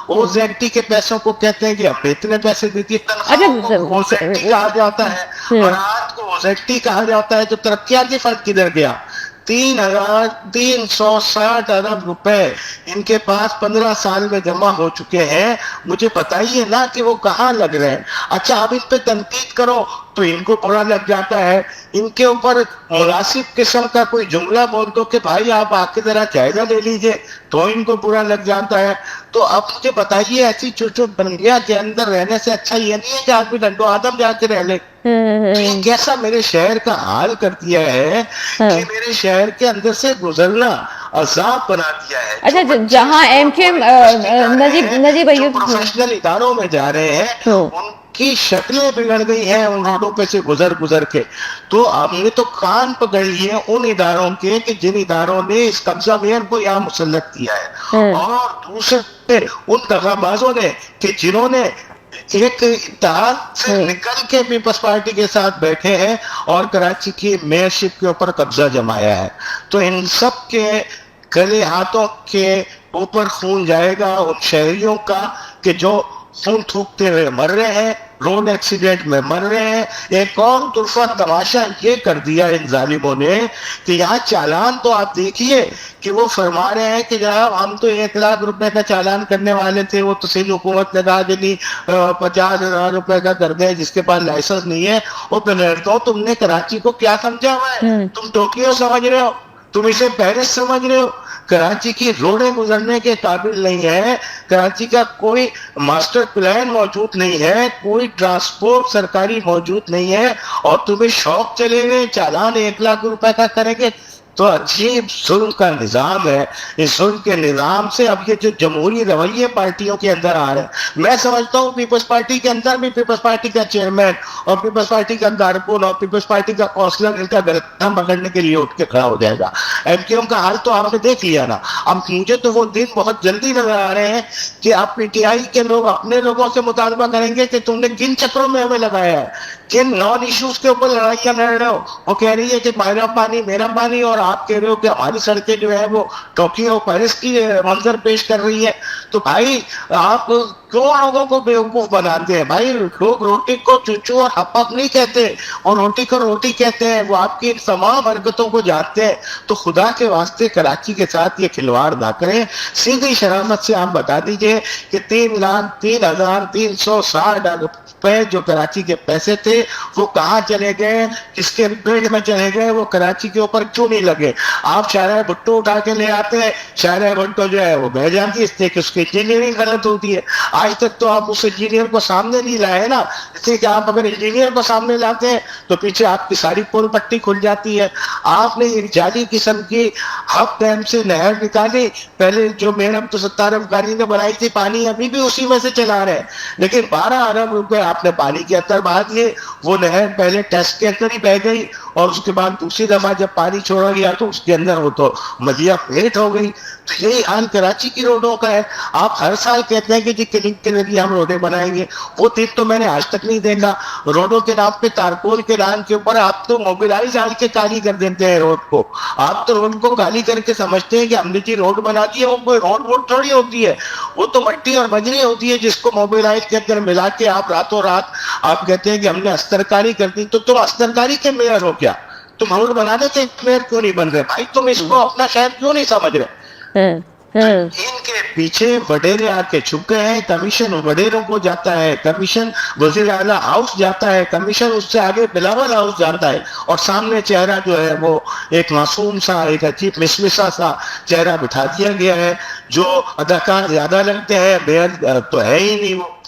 OJT के पैसों को कहते हैं कि आप इतने पैसे दीजिए, ओजेटी कहा जाता है। और आज को ओजेटी कहा जाता है। जो तरक्याती फंड किधर गया? 3,360 अरब रुपए इनके पास 15 साल में जमा हो चुके हैं। मुझे बताइए ना कि वो कहाँ लग रहे हैं। अच्छा, आप इन पे तनकीद करो तो इनको बुरा लग जाता है। इनके ऊपर मुनासिब किस्म का कोई जुमला बोल दो कि भाई आप आके जरा जायजा ले लीजिए, तो इनको बुरा लग जाता है। तो अब मुझे बताइए, ऐसी चुचुट बंदिया के अंदर रहने से अच्छा ये नहीं है कि आदमी डंडो आदम जाके रह ले। ये कैसा मेरे शहर का हाल कर दिया है कि मेरे शहर के अंदर से गुजरना अजाब बना दिया है। अच्छा, जहाँ एमकेएम नजीब अय्यूब प्रोफेशनल इदारों में जा रहे हैं, उनकी शक्लें बिगड़ गई हैं उन रोडों पे से गुजर गुजर के। तो हमने तो कान पकड़ लिए उन इदारों के कि जिन इदारों ने इस कब्जा मेयर को यहाँ मुसल्लत किया है, और दूसरे उन दगाबाजों ने कि जिन्होंने एक इत्तेहाद से निकल के पीपल्स पार्टी के साथ बैठे हैं और कराची की मेयरशिप के ऊपर कब्जा जमाया है। तो इन सब के गले हाथों के ऊपर खून जाएगा उन शहरियों का कि जो खून थूकते हुए मर रहे हैं, रोड एक्सीडेंट में मर रहे हैं। एक और तुरफा तमाशा ये कर दिया इन जालिमों ने कि यहाँ चालान तो आप देखिए कि वो फरमा रहे हैं कि जनाब हम तो 1 लाख रुपए का चालान करने वाले थे, वो तो सिंध हुकूमत ने कहा कि 50,000 रुपए का कर दे जिसके पास लाइसेंस नहीं है। वो तो तुमने कराची को क्या समझा हुआ है? तुम टोक्यो समझ रहे हो, तुम इसे पेरिस समझ रहे हो। कराची की रोडें गुजरने के काबिल नहीं है, कराची का कोई मास्टर प्लान मौजूद नहीं है, कोई ट्रांसपोर्ट सरकारी मौजूद नहीं है, और तुम्हें शौक चले गए चालान 1 लाख रुपए का करेंगे। तो अजीब जुल्म का निज़ाम है। इस जुल्म के निज़ाम से अब ये जो जमहूरी रवैये पार्टियों के अंदर आ रहे हैं, मैं समझता हूँ पीपल्स पार्टी के अंदर भी पीपल्स पार्टी का चेयरमैन और पीपल्स पार्टी का कारकुन और पीपल्स पार्टी का काउंसलर इनका गर्दन पकड़ने के लिए उठ के खड़ा हो जाएगा। एमक्यूएम का हाल तो आपने देख लिया ना। अब मुझे तो वो दिन बहुत जल्दी नजर आ रहे हैं कि आप पीटीआई के लोग अपने लोगों से मुतालबा करेंगे कि तुमने किन चक्रों में हमें लगाया है, किन नॉन इश्यूज के ऊपर लड़ाइयां लड़ रहे हो। वो कह रही है कि मेरा पानी, और आप कह रहे हो कि हमारी सड़कें जो है वो टोक्यो और पेरिस की मंजर पेश कर रही है। तो भाई आप क्यों लोगों को बेवकूफ बनाते हैं? भाई लोग रोटी को चुचू और हपक नहीं कहते, और रोटी को रोटी कहते हैं। वो आपकी तमाम हरकतों को जानते हैं। तो खुदा के वास्ते कराची के साथ ये खिलवाड़ ना करें। सीधी शरामत से आप बता दीजिए कि 3,03,360 रुपए जो कराची के पैसे थे वो कहाँ चले गए, किसके पेड़ में चले गए, वो कराची के ऊपर क्यों नहीं लगे? आप शाहरा भुट्टो उठा के ले आते हैं, शाहरा भुट्टो जो है वो बह जाती है इसलिए कि उसकी इंजीनियरिंग गलत होती है। आज तक तो आप उस इंजीनियर को सामने नहीं लाए ना, इसलिए कि आप अगर इंजीनियर को सामने लाते हैं तो पीछे आपकी सारी पोल पट्टी खुल जाती है। आपने एक जाली किस्म की हब डैम से नहर निकाली, पहले जो मेयर अब्दुल अफगानी ने बनाई थी, पानी अभी भी उसी में से चला रहे हैं, लेकिन 12 अरब रुपए आपने पानी के अंदर बहा दिए। वो नहर पहले टेस्ट के अंदर ही बह गई, और उसके बाद दूसरी दफा जब पानी छोड़ा गया तो उसके अंदर वो तो मजिया पेट हो गई। तो यही हाल कराची की रोडों का है। आप हर साल कहते हैं कि जी क्लिनिक के लिए हम रोडें बनाएंगे, वो दिन तो मैंने आज तक नहीं देखा। रोडों के नाम पे, तारकोल के नाम के ऊपर आप तो मोबिलाइज डाल के काली कर देते हैं रोड को। आप तो रोड को काली करके समझते हैं कि हमने जी रोड बना दी है। वो कोई रोड थोड़ी होती है, वो तो मट्टी और बजरी होती है जिसको मोबिलाइज के अंदर मिला के आप रातों रात आप कहते हैं कि हमने अस्तरकारी कर दी। तो तुम अस्तरकारी के मेयर हो क्या? तुम रोड बनाने से मेयर क्यों नहीं बन रहे? भाई तुम इसको अपना शहर क्यों नहीं समझ रहे? इनके पीछे वडेरे आके छुप गए हैं। कमीशन वडेरों को जाता है, कमीशन वजीर आला हाउस जाता है, कमीशन उससे आगे बिलावल हाउस जाता है, और सामने चेहरा जो है वो एक मासूम सा, एक अजीब मिसमिसा सा चेहरा बिठा दिया गया है। जो अदाकार ज्यादा लगते हैं, मेयर तो है ही नहीं वो।